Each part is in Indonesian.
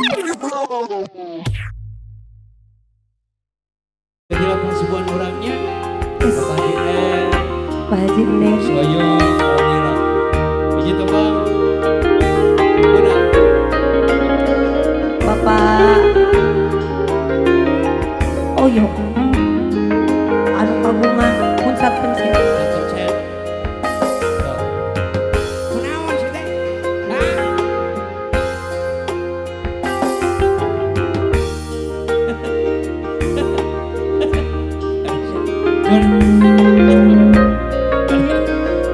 Dilakukan sebuah orangnya Bapak Dine Pak Haji Neng Soyo Omira Biji tembang Benar Bapak Oh yo anu kagungan puncak pensil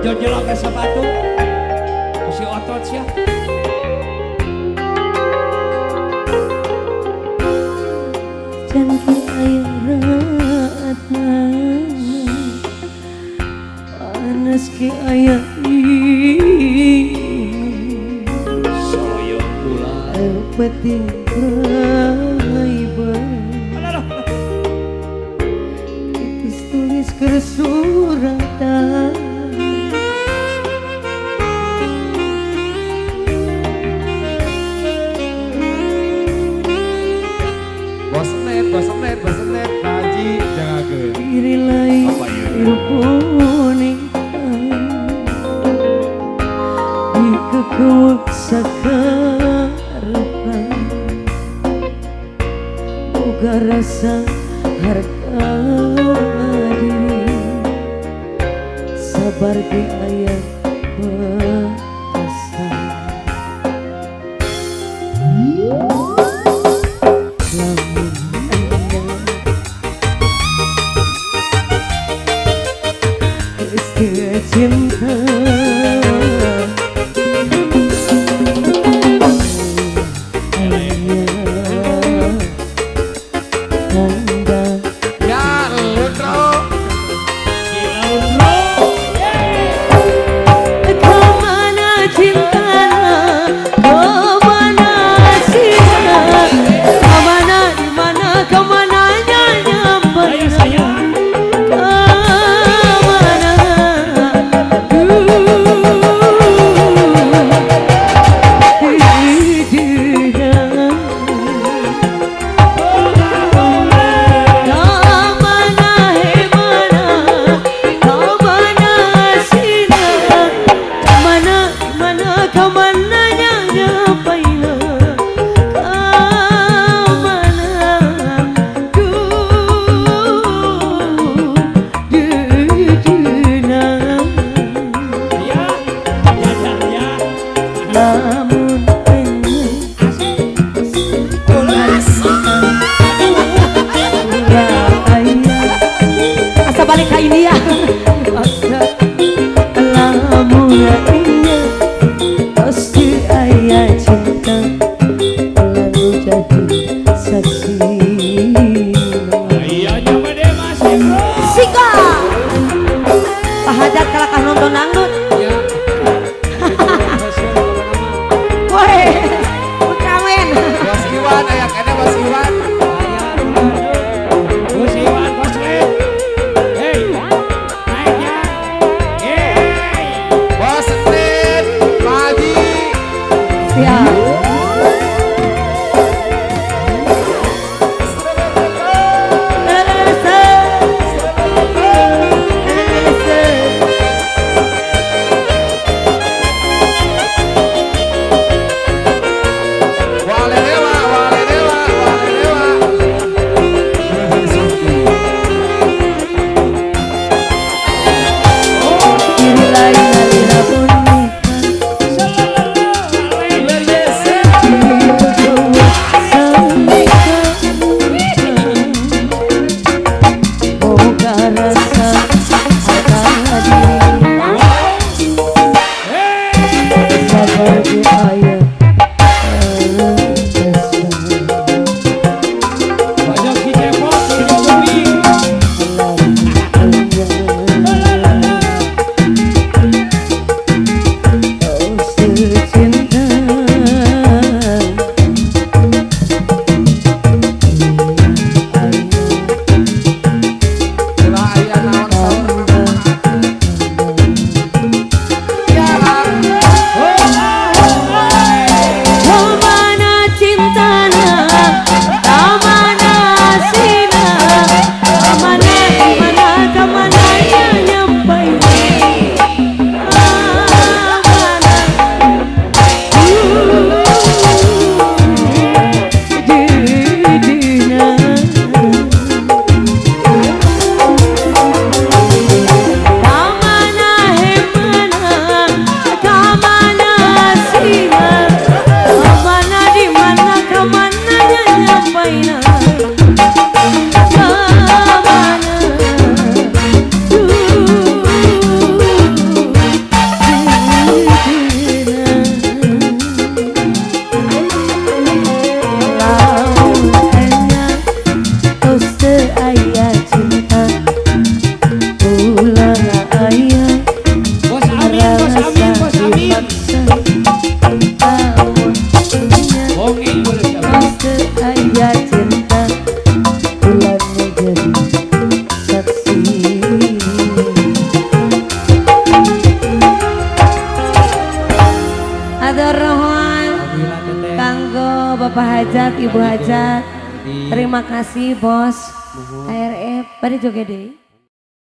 Jojol pakai sepatu masih otot sih ya. Jangan ayah panas ke ayah Soyo pula peting beraiba tipis tulis kesuratan Bosenet Pak Haji jangan diri lain ilpuning di kekewek sakarepan boga rasa harga diri sabar di ayat batasan cinta Kamana Cintana Kamana Cintana Kamana dimana Kamananya nyampe balik ke India lamunnya pasti ayah cinta lalu jadi saksi iya coba deh Mas Sika Pak Hajat kalahkan nonton dangdut ya woi Ultraman Bos Iwan ayak ada Bos Iwan Bos Iwan Bos Led hei naiknya hei Bosenet Pak Haji siap Bapak Hajat, Ibu Hajat. Terima kasih bos. ARF, pada joget deh.